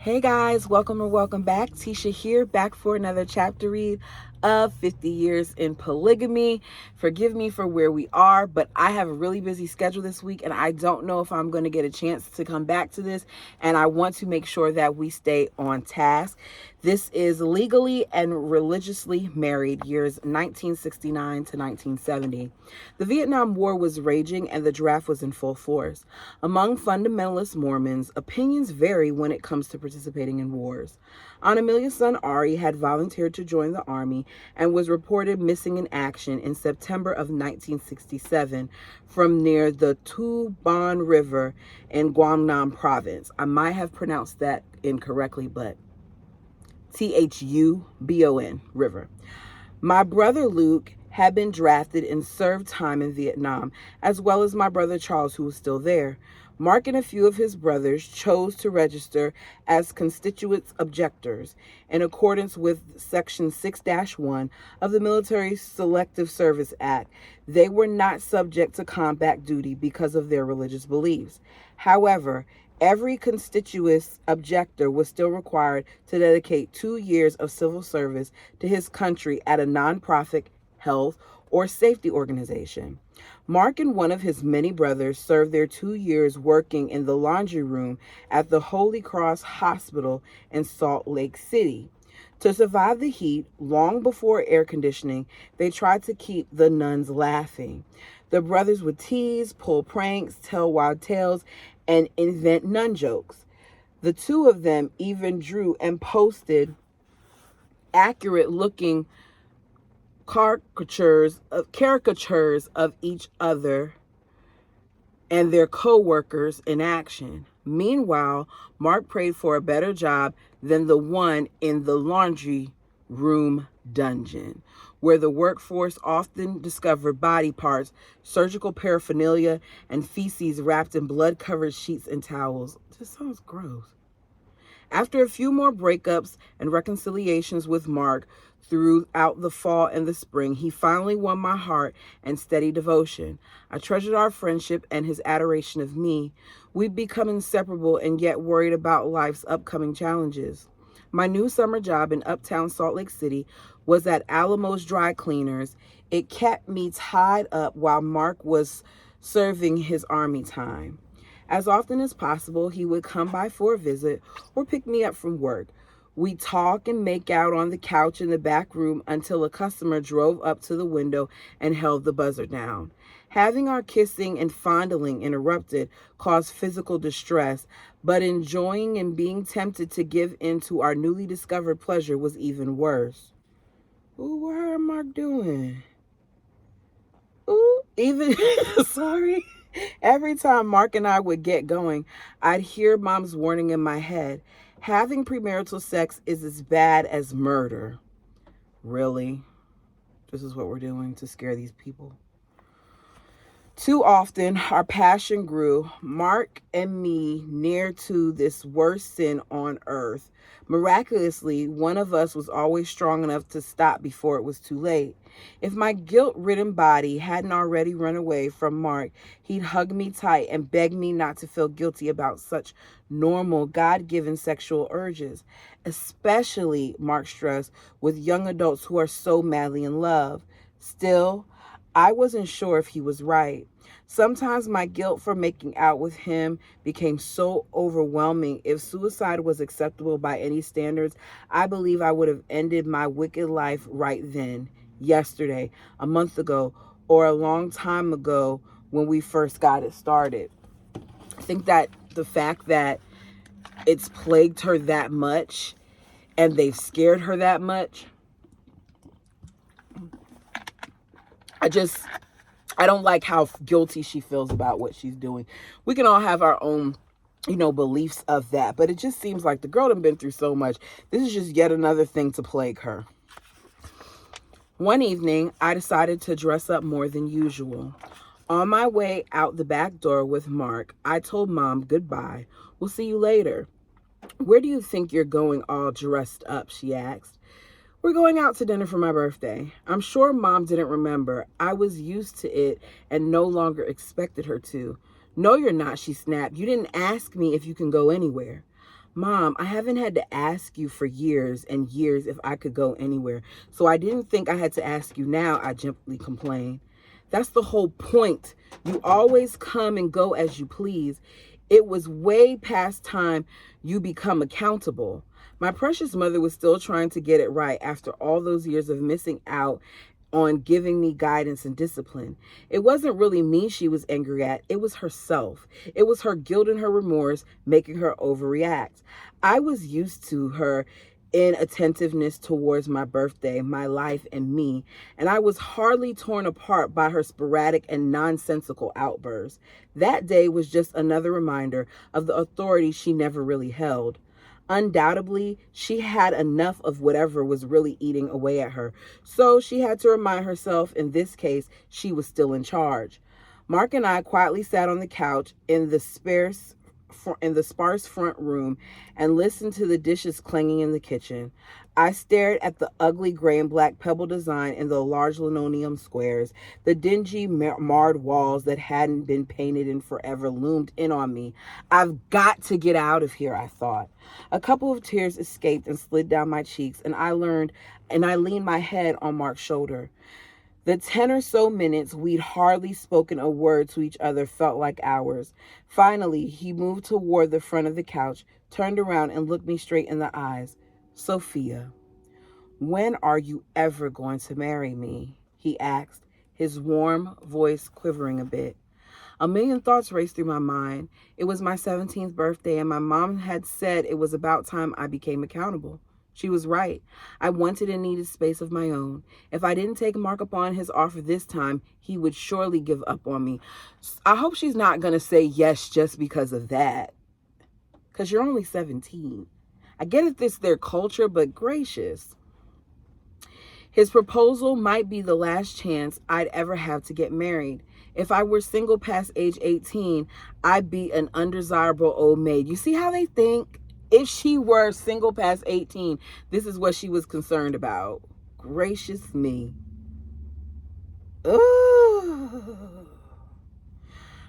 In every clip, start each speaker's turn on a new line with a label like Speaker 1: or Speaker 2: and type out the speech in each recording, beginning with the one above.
Speaker 1: Hey guys, welcome or welcome back. Tisha here, back for another chapter read of 50 Years in Polygamy. Forgive me for where we are, but I have a really busy schedule this week and I don't know if I'm going to get a chance to come back to this, and I want to make sure that we stay on task. This is Legally and Religiously Married, years 1969 to 1970. The Vietnam War was raging and the draft was in full force. Among fundamentalist Mormons, opinions vary when it comes to participating in wars. Anamilia's son Ari had volunteered to join the army and was reported missing in action in September of 1967 from near the Tu Bon River in Guangdong province. I might have pronounced that incorrectly, but Thubon River. My brother Luke had been drafted and served time in Vietnam, as well as my brother Charles, who was still there. Mark and a few of his brothers chose to register as constituent objectors in accordance with Section 6-1 of the Military Selective Service Act. They were not subject to combat duty because of their religious beliefs. However, every constituent objector was still required to dedicate 2 years of civil service to his country at a nonprofit, health, or safety organization. Mark and one of his many brothers served their 2 years working in the laundry room at the Holy Cross Hospital in Salt Lake City. To survive the heat, long before air conditioning, they tried to keep the nuns laughing. The brothers would tease, pull pranks, tell wild tales, and invent nun jokes. The two of them even drew and posted accurate-looking caricatures of each other and their co-workers in action. Meanwhile, Mark prayed for a better job than the one in the laundry room dungeon, where the workforce often discovered body parts, surgical paraphernalia, and feces wrapped in blood-covered sheets and towels. This sounds gross. After a few more breakups and reconciliations with Mark throughout the fall and the spring, he finally won my heart and steady devotion. I treasured our friendship and his adoration of me. We'd become inseparable and yet worried about life's upcoming challenges. My new summer job in uptown Salt Lake City was at Alamo's Dry Cleaners. It kept me tied up while Mark was serving his army time. As often as possible, he would come by for a visit or pick me up from work. We'd talk and make out on the couch in the back room until a customer drove up to the window and held the buzzer down. Having our kissing and fondling interrupted caused physical distress, but enjoying and being tempted to give in to our newly discovered pleasure was even worse. Ooh, what are Mark doing? Ooh, even, sorry. Every time Mark and I would get going, I'd hear Mom's warning in my head. Having premarital sex is as bad as murder. Really? This is what we're doing to scare these people? Too often, our passion grew, Mark and me, near to this worst sin on earth. Miraculously, one of us was always strong enough to stop before it was too late. If my guilt-ridden body hadn't already run away from Mark, he'd hug me tight and beg me not to feel guilty about such normal, God-given sexual urges, especially, Mark stressed, with young adults who are so madly in love. Still, I wasn't sure if he was right. Sometimes my guilt for making out with him became so overwhelming. If suicide was acceptable by any standards, I believe I would have ended my wicked life right then, yesterday, a month ago, or a long time ago when we first got it started. I think that the fact that it's plagued her that much and they've scared her that much, I don't like how guilty she feels about what she's doing. We can all have our own, beliefs of that. But it just seems like the girl done been through so much. This is just yet another thing to plague her. One evening, I decided to dress up more than usual. On my way out the back door with Mark, I told Mom goodbye. We'll see you later. Where do you think you're going all dressed up? She asked. We're going out to dinner for my birthday. I'm sure Mom didn't remember. I was used to it and no longer expected her to. No, you're not, she snapped. You didn't ask me if you can go anywhere. Mom, I haven't had to ask you for years and years if I could go anywhere, so I didn't think I had to ask you now, I gently complained. That's the whole point. You always come and go as you please. It was way past time you become accountable. My precious mother was still trying to get it right after all those years of missing out on giving me guidance and discipline. It wasn't really me she was angry at, it was herself. It was her guilt and her remorse making her overreact. I was used to her inattentiveness towards my birthday, my life, and me, and I was hardly torn apart by her sporadic and nonsensical outbursts. That day was just another reminder of the authority she never really held. Undoubtedly, she had enough of whatever was really eating away at her, so she had to remind herself in this case she was still in charge. Mark and I quietly sat on the couch in the sparse front room and listened to the dishes clanging in the kitchen. I stared at the ugly gray and black pebble design in the large linoleum squares. The dingy, marred walls that hadn't been painted in forever loomed in on me. I've got to get out of here, I thought. A couple of tears escaped and slid down my cheeks, and I leaned my head on Mark's shoulder. The 10 or so minutes we'd hardly spoken a word to each other felt like hours. Finally, he moved toward the front of the couch, turned around, and looked me straight in the eyes. Sophia, when are you ever going to marry me? He asked, his warm voice quivering a bit. A million thoughts raced through my mind. It was my 17th birthday, and my mom had said it was about time I became accountable. She was right. I wanted and needed space of my own. If I didn't take Mark up on his offer this time, he would surely give up on me. I hope she's not going to say yes just because of that. Because you're only 17. I get it, this their culture, but gracious. His proposal might be the last chance I'd ever have to get married. If I were single past age 18, I'd be an undesirable old maid. You see how they think? If she were single past 18, this is what she was concerned about. Gracious me. Ugh.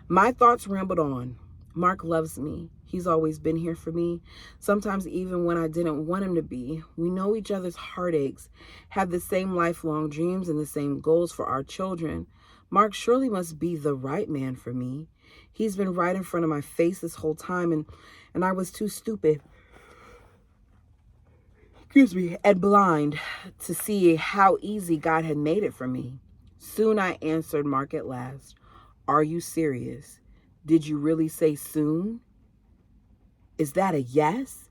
Speaker 1: My thoughts rambled on. Mark loves me. He's always been here for me, sometimes even when I didn't want him to be. We know each other's heartaches, have the same lifelong dreams and the same goals for our children. Mark surely must be the right man for me. He's been right in front of my face this whole time, and I was too stupid, and blind to see how easy God had made it for me. Soon I answered Mark at last. Are you serious? Did you really say soon? Is that a yes?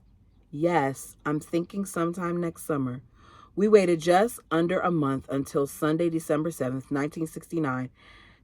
Speaker 1: Yes, I'm thinking sometime next summer. We waited just under a month until Sunday, December 7th, 1969,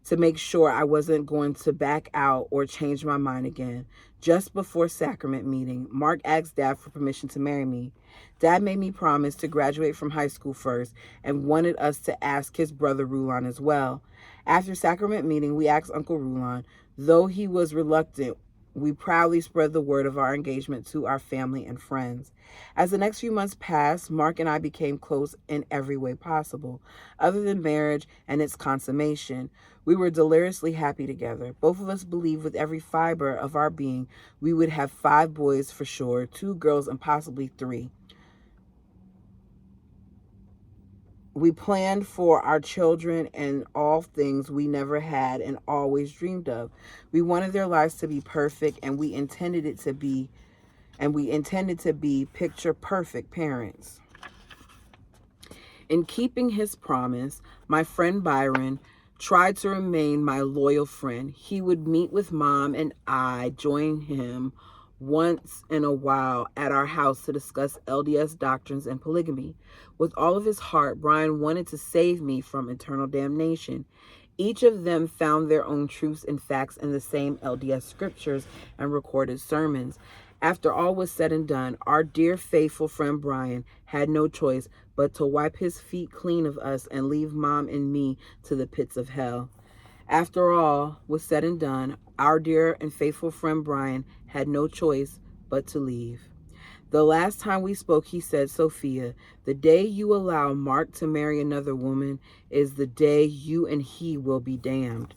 Speaker 1: to make sure I wasn't going to back out or change my mind again. Just before sacrament meeting, Mark asked Dad for permission to marry me. Dad made me promise to graduate from high school first and wanted us to ask his brother Rulon as well. After sacrament meeting, we asked Uncle Rulon. Though he was reluctant, we proudly spread the word of our engagement to our family and friends. As the next few months passed, Mark and I became close in every way possible, other than marriage and its consummation. We were deliriously happy together. Both of us believed with every fiber of our being we would have 5 boys for sure, 2 girls and possibly 3. We planned for our children and all things we never had and always dreamed of. We wanted their lives to be perfect, and we intended to be picture perfect parents. In keeping his promise, my friend Byron tried to remain my loyal friend. He would meet with Mom, and I joined him once in a while at our house to discuss LDS doctrines and polygamy. With all of his heart, Brian wanted to save me from eternal damnation. Each of them found their own truths and facts in the same LDS scriptures and recorded sermons. After all was said and done, our dear faithful friend Brian had no choice but to wipe his feet clean of us and leave Mom and me to the pits of hell. After all was said and done, our dear and faithful friend Brian had no choice but to leave. The last time we spoke, he said, Sophia, the day you allow Mark to marry another woman is the day you and he will be damned.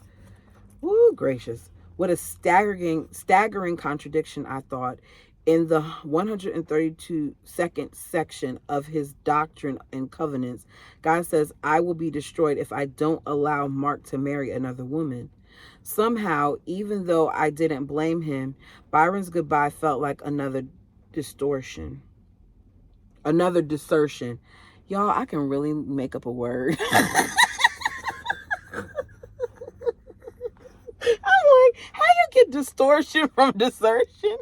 Speaker 1: Woo, gracious. What a staggering contradiction, I thought. In the 132nd section of his Doctrine and Covenants, God says, I will be destroyed if I don't allow Mark to marry another woman. Somehow, even though I didn't blame him, Byron's goodbye felt like another desertion. Y'all, I can really make up a word. I'm like, how you get distortion from desertion?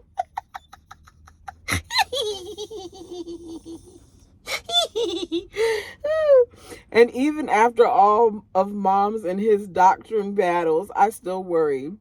Speaker 1: And even after all of Mom's and his doctrine battles, I still worry.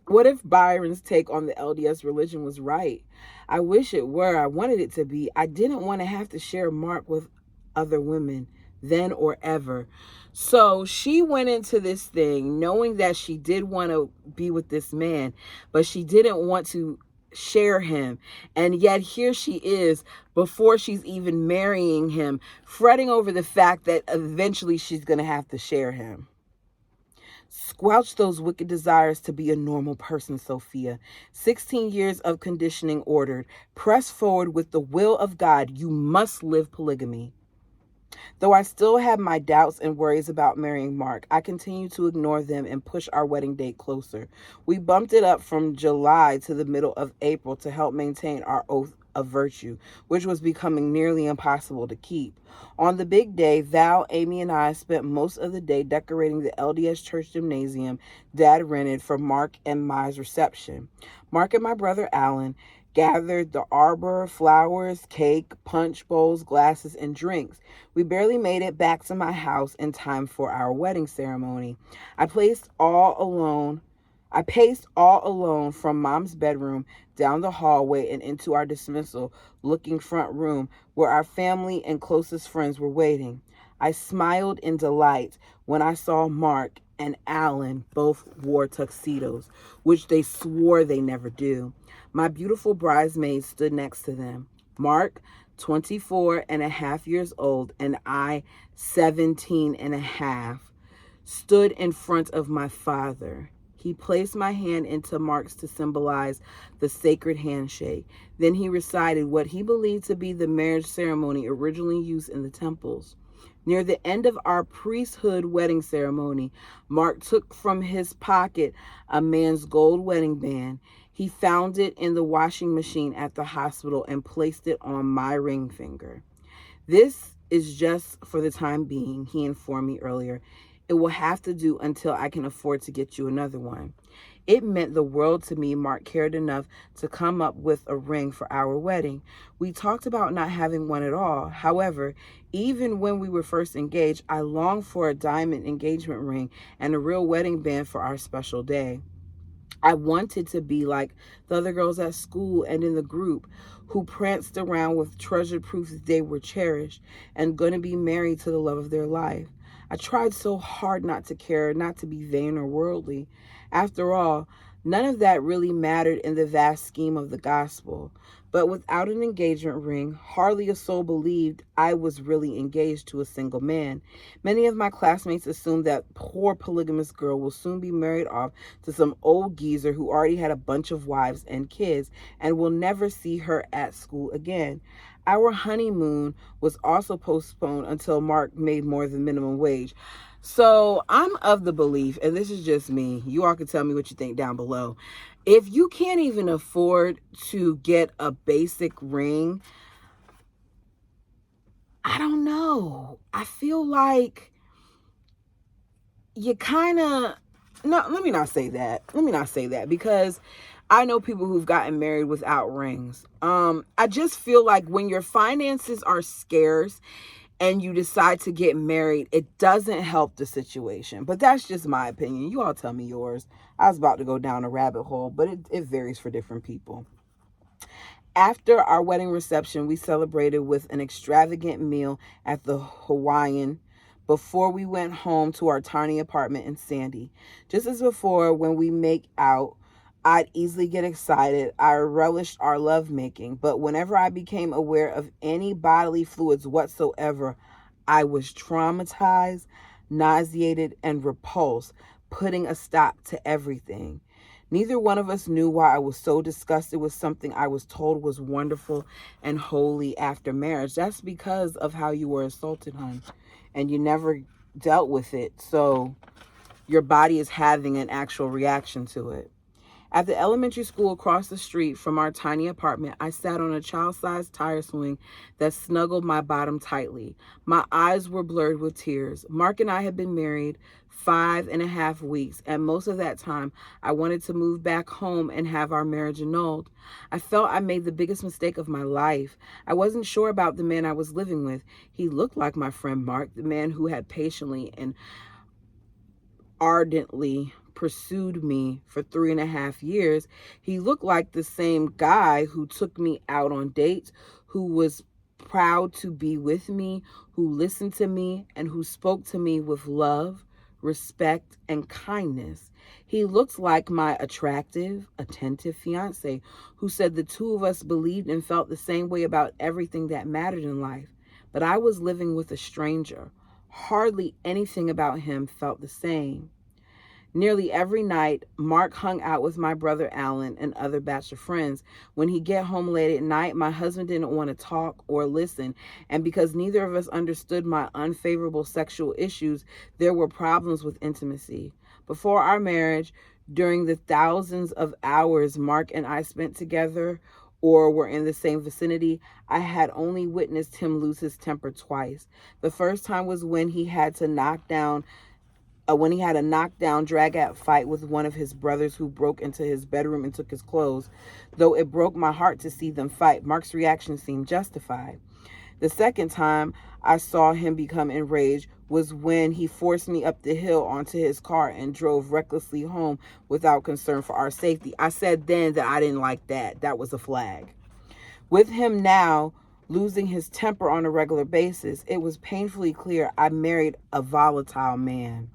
Speaker 1: What if Byron's take on the LDS religion was right? I wish it were. I wanted it to be. I didn't want to have to share Mark with other women then or ever. So she went into this thing knowing that she did want to be with this man, but she didn't want to share him. And yet here she is, before she's even marrying him, fretting over the fact that eventually she's going to have to share him. Squelch those wicked desires to be a normal person, Sophia. 16 years of conditioning ordered. Press forward with the will of God. You must live polygamy. Though I still have my doubts and worries about marrying Mark, I continue to ignore them and push our wedding date closer. We bumped it up from July to the middle of April to help maintain our oath of virtue, which was becoming nearly impossible to keep. On the big day, Val, Amy, and I spent most of the day decorating the LDS church gymnasium Dad rented for Mark and Mai's reception. Mark and my brother Alan gathered the arbor, flowers, cake, punch bowls, glasses, and drinks. We barely made it back to my house in time for our wedding ceremony. I paced all alone from Mom's bedroom down the hallway and into our dismissal looking front room where our family and closest friends were waiting. I smiled in delight when I saw Mark and Alan both wore tuxedos, which they swore they never do. My beautiful bridesmaids stood next to them. Mark, 24 and a half years old, and I, 17 and a half, stood in front of my father. He placed my hand into Mark's to symbolize the sacred handshake. Then he recited what he believed to be the marriage ceremony originally used in the temples. Near the end of our priesthood wedding ceremony, Mark took from his pocket a man's gold wedding band. He found it in the washing machine at the hospital and placed it on my ring finger. This is just for the time being, he informed me earlier. It will have to do until I can afford to get you another one. It meant the world to me Mark cared enough to come up with a ring for our wedding. We talked about not having one at all. However, even when we were first engaged, I longed for a diamond engagement ring and a real wedding band for our special day. I wanted to be like the other girls at school and in the group who pranced around with treasured proof that they were cherished and going to be married to the love of their life. I tried so hard not to care, not to be vain or worldly. After all, none of that really mattered in the vast scheme of the gospel. But without an engagement ring, hardly a soul believed I was really engaged to a single man. Many of my classmates assumed that poor polygamous girl will soon be married off to some old geezer who already had a bunch of wives and kids and will never see her at school again. Our honeymoon was also postponed until Mark made more than minimum wage. So I'm of the belief, and this is just me, you all can tell me what you think down below. If you can't even afford to get a basic ring, I don't know. I feel like you kind of, no, let me not say that because I know people who've gotten married without rings. I just feel like when your finances are scarce and you decide to get married, it doesn't help the situation. But that's just my opinion. You all tell me yours. I was about to go down a rabbit hole, but it varies for different people. After our wedding reception, we celebrated with an extravagant meal at the Hawaiian before we went home to our tiny apartment in Sandy. Just as before, when we make out, I'd easily get excited. I relished our lovemaking, but whenever I became aware of any bodily fluids whatsoever, I was traumatized, nauseated, and repulsed, putting a stop to everything. Neither one of us knew why I was so disgusted with something I was told was wonderful and holy after marriage. That's because of how you were assaulted, hon, and you never dealt with it. So your body is having an actual reaction to it. At the elementary school across the street from our tiny apartment, I sat on a child-sized tire swing that snuggled my bottom tightly. My eyes were blurred with tears. Mark and I had been married 5.5 weeks, and most of that time, I wanted to move back home and have our marriage annulled. I felt I made the biggest mistake of my life. I wasn't sure about the man I was living with. He looked like my friend Mark, the man who had patiently and ardently pursued me for 3.5 years. He looked like the same guy who took me out on dates, who was proud to be with me, who listened to me, and who spoke to me with love, respect, and kindness. He looked like my attractive, attentive fiance who said the two of us believed and felt the same way about everything that mattered in life. But I was living with a stranger. Hardly anything about him felt the same. Nearly every night, Mark hung out with my brother Alan and other bachelor friends. When he'd get home late at night, my husband didn't want to talk or listen, and because neither of us understood my unfavorable sexual issues, there were problems with intimacy. Before our marriage, during the thousands of hours Mark and I spent together or were in the same vicinity, I had only witnessed him lose his temper twice. The first time was when he had a knockdown, drag-out fight with one of his brothers who broke into his bedroom and took his clothes. Though it broke my heart to see them fight, Mark's reaction seemed justified. The second time I saw him become enraged was when he forced me up the hill onto his car and drove recklessly home without concern for our safety. I said then that I didn't like that. That was a flag. With him now losing his temper on a regular basis, it was painfully clear I married a volatile man.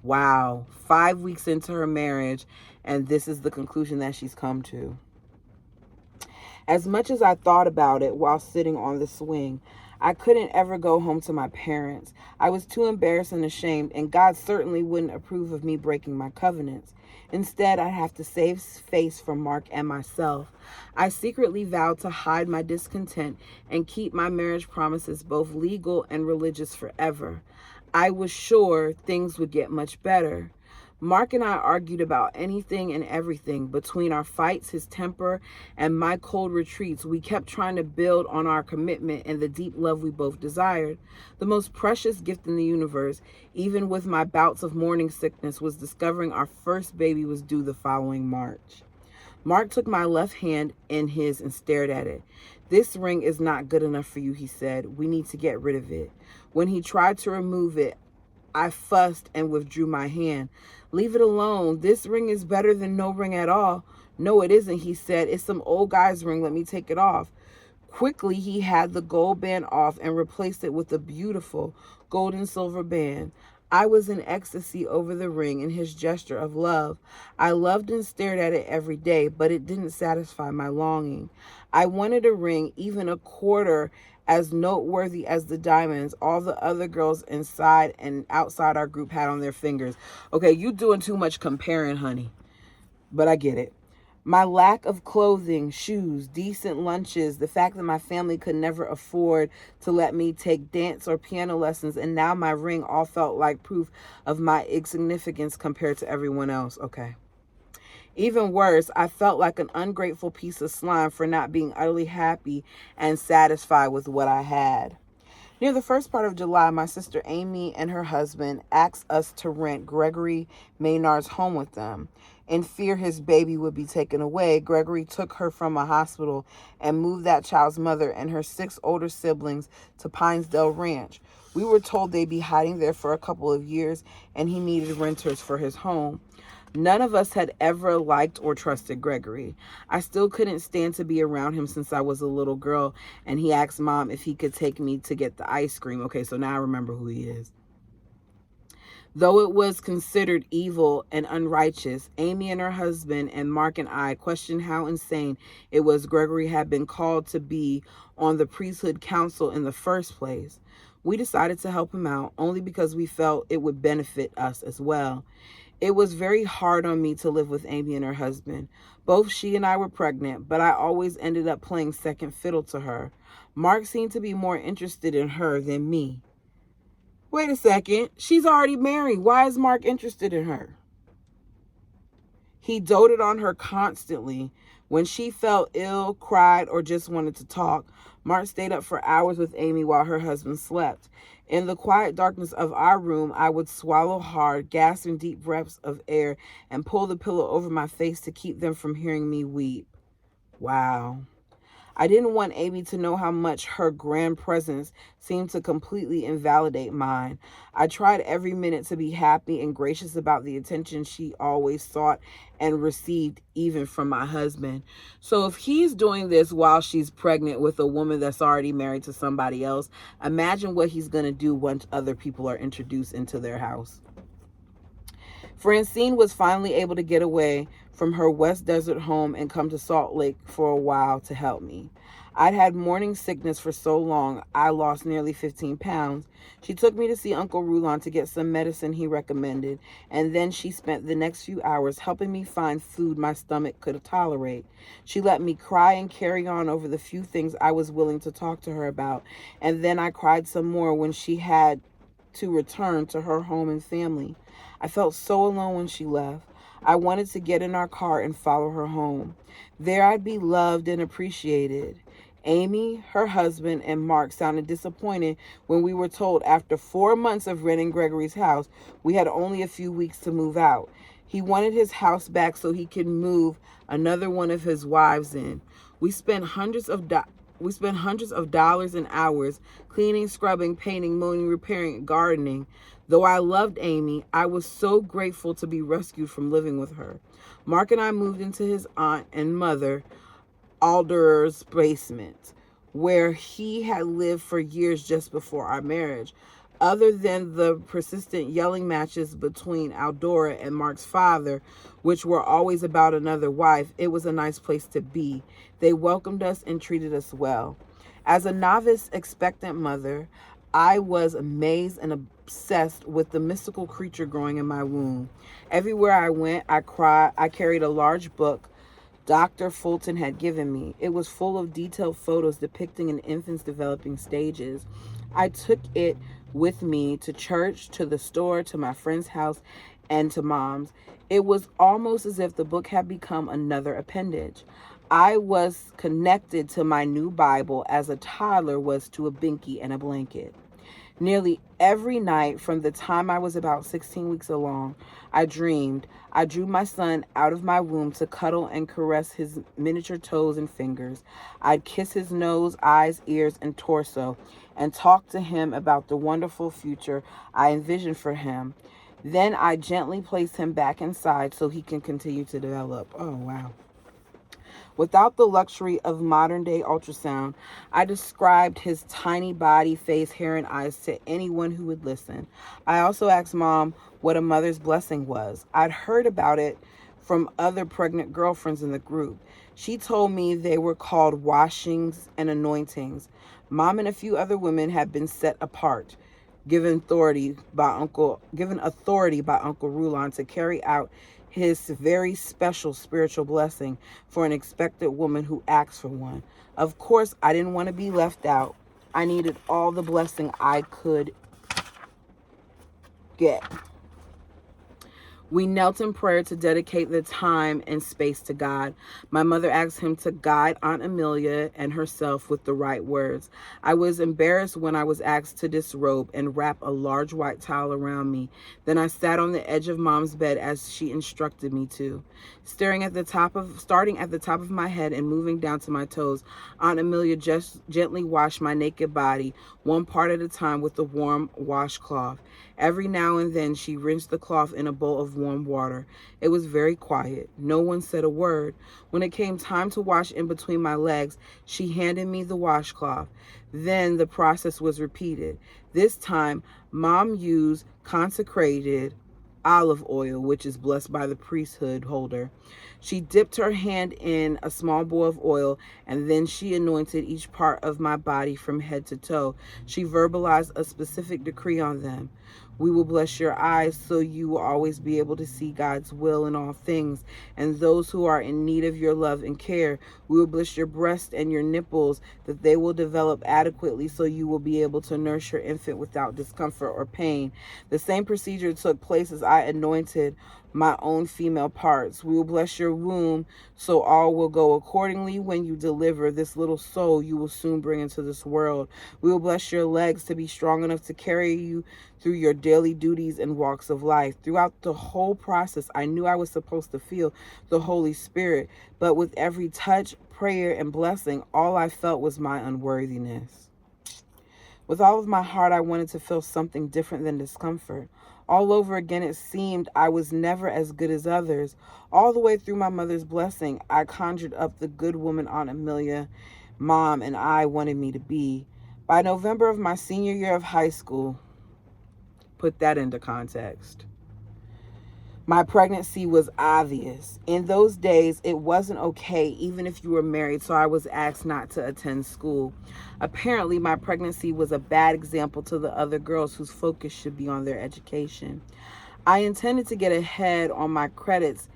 Speaker 1: Wow, 5 weeks into her marriage, and this is the conclusion that she's come to. As much as I thought about it while sitting on the swing, I couldn't ever go home to my parents. I was too embarrassed and ashamed, and God certainly wouldn't approve of me breaking my covenants. Instead, I'd have to save face from Mark and myself. I secretly vowed to hide my discontent and keep my marriage promises, both legal and religious, forever. I was sure things would get much better. Mark and I argued about anything and everything. Between our fights, his temper, and my cold retreats, we kept trying to build on our commitment and the deep love we both desired. The most precious gift in the universe, even with my bouts of morning sickness, was discovering our first baby was due the following March. Mark took my left hand in his and stared at it. "This ring is not good enough for you," he said. "We need to get rid of it." When he tried to remove it, I fussed and withdrew my hand. "Leave it alone. This ring is better than no ring at all." "No, it isn't," he said. "It's some old guy's ring. Let me take it off." Quickly, he had the gold band off and replaced it with a beautiful gold and silver band. I was in ecstasy over the ring and his gesture of love. I loved and stared at it every day, but it didn't satisfy my longing. I wanted a ring even a quarter as noteworthy as the diamonds all the other girls inside and outside our group had on their fingers. Okay, you doing too much comparing, honey, but I get it. My lack of clothing, shoes, decent lunches, the fact that my family could never afford to let me take dance or piano lessons, and now my ring all felt like proof of my insignificance compared to everyone else. Okay. Even worse, I felt like an ungrateful piece of slime for not being utterly happy and satisfied with what I had. Near the first part of July, my sister Amy and her husband asked us to rent Gregory Maynard's home with them. In fear his baby would be taken away, Gregory took her from a hospital and moved that child's mother and her 6 older siblings to Pinesdale Ranch. We were told they'd be hiding there for a couple of years, and he needed renters for his home. None of us had ever liked or trusted Gregory. I still couldn't stand to be around him since I was a little girl, and he asked Mom if he could take me to get the ice cream. Okay, so now I remember who he is. Though it was considered evil and unrighteous, Amy and her husband and Mark and I questioned how insane it was Gregory had been called to be on the priesthood council in the first place. We decided to help him out only because we felt it would benefit us as well. It was very hard on me to live with Amy and her husband. Both she and I were pregnant, but I always ended up playing second fiddle to her. Mark seemed to be more interested in her than me. Wait a second. She's already married. Why is Mark interested in her? He doted on her constantly. When she felt ill, cried, or just wanted to talk, Mark stayed up for hours with Amy while her husband slept. In the quiet darkness of our room, I would swallow hard, gasp in deep breaths of air, and pull the pillow over my face to keep them from hearing me weep. Wow. I didn't want Amy to know how much her grand presence seemed to completely invalidate mine. I tried every minute to be happy and gracious about the attention she always sought and received, even from my husband. So if he's doing this while she's pregnant with a woman that's already married to somebody else, imagine what he's going to do once other people are introduced into their house. Francine was finally able to get away from her West Desert home and come to Salt Lake for a while to help me. I'd had morning sickness for so long, I lost nearly 15 pounds. She took me to see Uncle Rulon to get some medicine he recommended, and then she spent the next few hours helping me find food my stomach could tolerate. She let me cry and carry on over the few things I was willing to talk to her about, and then I cried some more when she had to return to her home and family. I felt so alone when she left. I wanted to get in our car and follow her home. There I'd be loved and appreciated. Amy, her husband, and Mark sounded disappointed when we were told after 4 months of renting Gregory's house, we had only a few weeks to move out. He wanted his house back so he could move another one of his wives in. We spent hundreds of dollars and hours cleaning, scrubbing, painting, mowing, repairing, gardening. Though I loved Amy, I was so grateful to be rescued from living with her. Mark and I moved into his aunt and mother, Alder's basement, where he had lived for years just before our marriage. Other than the persistent yelling matches between Aldora and Mark's father, which were always about another wife, it was a nice place to be. They welcomed us and treated us well. As a novice expectant mother, I was amazed and obsessed with the mystical creature growing in my womb. Everywhere I went, I carried a large book Dr. Fulton had given me. It was full of detailed photos depicting an infant's developing stages. I took it with me to church, to the store, to my friend's house, and to Mom's. It was almost as if the book had become another appendage. I was connected to my new Bible as a toddler was to a binky and a blanket. Nearly every night from the time I was about 16 weeks along, I dreamed. I drew my son out of my womb to cuddle and caress his miniature toes and fingers. I'd kiss his nose, eyes, ears, and torso and talk to him about the wonderful future I envisioned for him. Then I gently place him back inside so he can continue to develop. Oh, wow. Without the luxury of modern-day ultrasound, I described his tiny body, face, hair, and eyes to anyone who would listen. I also asked Mom what a mother's blessing was. I'd heard about it from other pregnant girlfriends in the group. She told me they were called washings and anointings. Mom and a few other women had been set apart, given authority by Uncle Rulon to carry out his very special spiritual blessing for an expectant woman who asked for one. Of course, I didn't want to be left out. I needed all the blessing I could get. We knelt in prayer to dedicate the time and space to God. My mother asked him to guide Aunt Amelia and herself with the right words. I was embarrassed when I was asked to disrobe and wrap a large white towel around me. Then I sat on the edge of Mom's bed as she instructed me to. Starting at the top of my head and moving down to my toes, Aunt Amelia just gently washed my naked body, one part at a time, with a warm washcloth. Every now and then she rinsed the cloth in a bowl of warm water. It was very quiet. No one said a word. When it came time to wash in between my legs, she handed me the washcloth. Then the process was repeated. This time, Mom used consecrated olive oil, which is blessed by the priesthood holder, She dipped her hand in a small bowl of oil, and then she anointed each part of my body from head to toe. She verbalized a specific decree on them. We will bless your eyes so you will always be able to see God's will in all things, and those who are in need of your love and care. We will bless your breast and your nipples, that they will develop adequately so you will be able to nurse your infant without discomfort or pain. The same procedure took place as I anointed my own female parts. We will bless your womb so all will go accordingly when you deliver this little soul you will soon bring into this world. We will bless your legs to be strong enough to carry you through your daily duties and walks of life. Throughout the whole process, I knew I was supposed to feel the Holy Spirit, but with every touch, prayer, and blessing, all I felt was my unworthiness. With all of my heart, I wanted to feel something different than discomfort. All over again, it seemed I was never as good as others. All the way through my mother's blessing, I conjured up the good woman Aunt Amelia, Mom, and I wanted me to be. By November of my senior year of high school, put that into context, my pregnancy was obvious. In those days, it wasn't okay even if you were married, so I was asked not to attend school. Apparently, my pregnancy was a bad example to the other girls whose focus should be on their education. I intended to get ahead on my credits,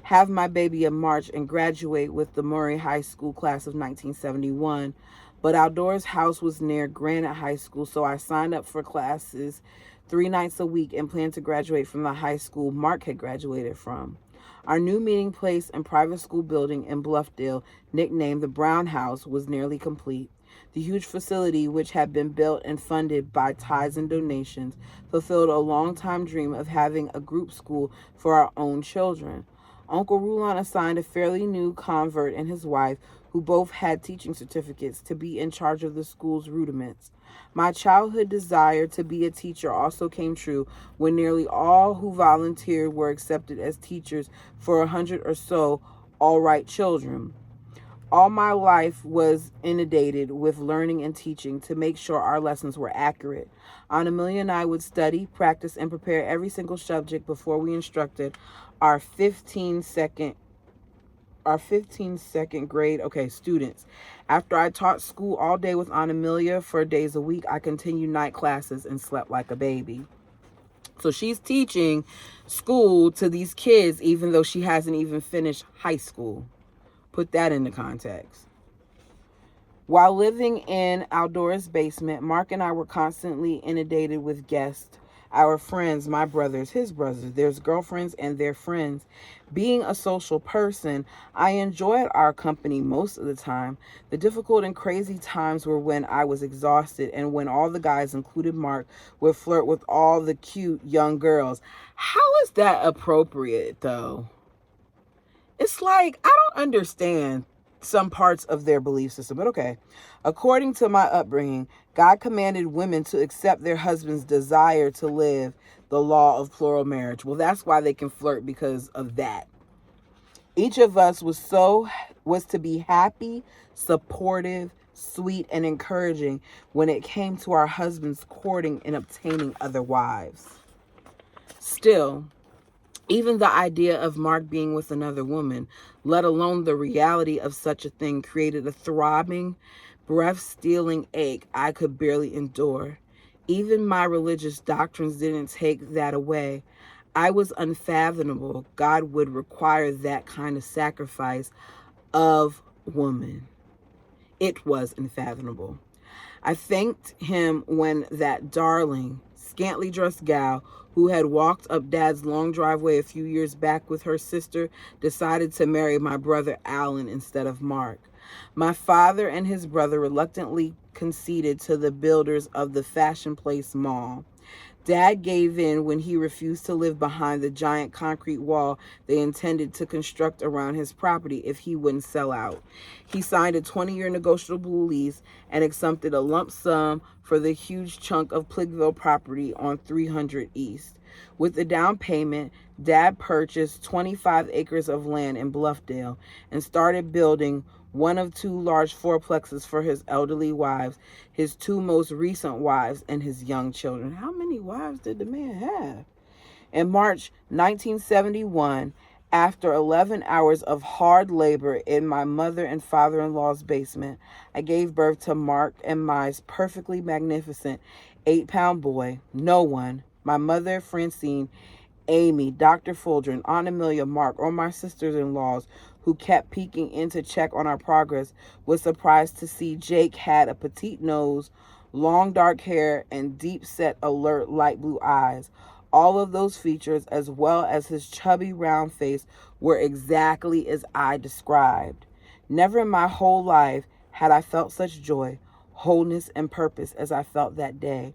Speaker 1: have my baby in March, and graduate with the Murray High School class of 1971. But Outdoors House was near Granite High School, so I signed up for classes 3 nights a week and planned to graduate from the high school Mark had graduated from. Our new meeting place and private school building in Bluffdale, nicknamed the Brown House, was nearly complete. The huge facility, which had been built and funded by tithes and donations, fulfilled a long-time dream of having a group school for our own children. Uncle Rulon assigned a fairly new convert and his wife, who both had teaching certificates, to be in charge of the school's rudiments. My childhood desire to be a teacher also came true when nearly all who volunteered were accepted as teachers for 100 or so all-right children. All my life was inundated with learning and teaching to make sure our lessons were accurate. Aunt Amelia and I would study, practice, and prepare every single subject before we instructed our 15-second grade students. After I taught school all day with Aunt Amelia for days a week, I continued night classes and slept like a baby. So she's teaching school to these kids even though she hasn't even finished high school. Put that into context. While living in Outdoors' basement, Mark and I were constantly inundated with guests. Our friends, my brothers, his brothers, their girlfriends, and their friends. Being a social person, I enjoyed our company most of the time. The difficult and crazy times were when I was exhausted and when all the guys, including Mark, would flirt with all the cute young girls. How is that appropriate, though? It's like, I don't understand some parts of their belief system, but okay. According to my upbringing, God commanded women to accept their husband's desire to live the law of plural marriage. Well, that's why they can flirt, because of that. Each of us was to be happy, supportive, sweet, and encouraging when it came to our husbands courting and obtaining other wives. Still, even the idea of Mark being with another woman, let alone the reality of such a thing, created a throbbing, breath-stealing ache I could barely endure. Even my religious doctrines didn't take that away. I was unfathomable. God would require that kind of sacrifice of woman. It was unfathomable. I thanked him when that darling, scantily dressed gal who had walked up Dad's long driveway a few years back with her sister decided to marry my brother Alan instead of Mark. My father and his brother reluctantly conceded to the builders of the Fashion Place Mall. Dad gave in when he refused to live behind the giant concrete wall they intended to construct around his property if he wouldn't sell out. He signed a 20-year negotiable lease and accepted a lump sum for the huge chunk of Pligville property on 300 East. With the down payment, Dad purchased 25 acres of land in Bluffdale and started building one of 2 large fourplexes for his elderly wives, his 2 most recent wives, and his young children. How many wives did the man have? In March 1971, After 11 hours of hard labor in my mother and father-in-law's basement, I gave birth to Mark and Mai's perfectly magnificent 8-pound boy. No one, my mother, Francine, Amy, Dr. Fuldren, Aunt Amelia, Mark, or my sisters-in-laws who kept peeking in to check on our progress, was surprised to see Jake had a petite nose, long dark hair, and deep-set, alert, light blue eyes. All of those features, as well as his chubby round face, were exactly as I described. Never in my whole life had I felt such joy, wholeness, and purpose as I felt that day.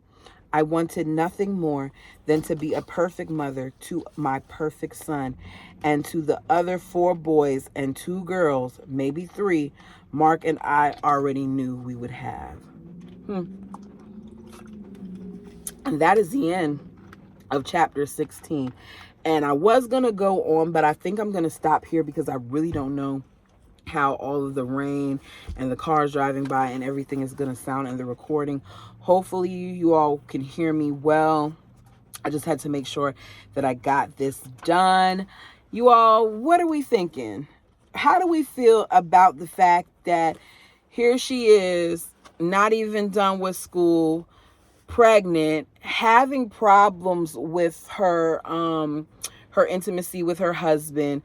Speaker 1: I wanted nothing more than to be a perfect mother to my perfect son, and to the other 4 boys and 2 girls, maybe 3, Mark and I already knew we would have. And that is the end of chapter 16. And I was going to go on, but I think I'm going to stop here because I really don't know how all of the rain and the cars driving by and everything is going to sound in the recording. Hopefully you all can hear me well. I just had to make sure that I got this done. You all, what are we thinking? How do we feel about the fact that here she is, not even done with school, pregnant, having problems with her intimacy with her husband,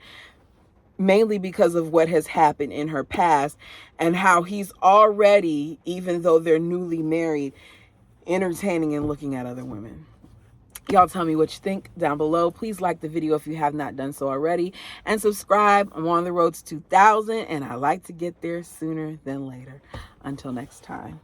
Speaker 1: mainly because of what has happened in her past, and how he's already, even though they're newly married, entertaining and looking at other women. Y'all tell me what you think down below. Please like the video if you have not done so already, and subscribe. I'm on the road to 2,000, and I like to get there sooner than later. Until next time.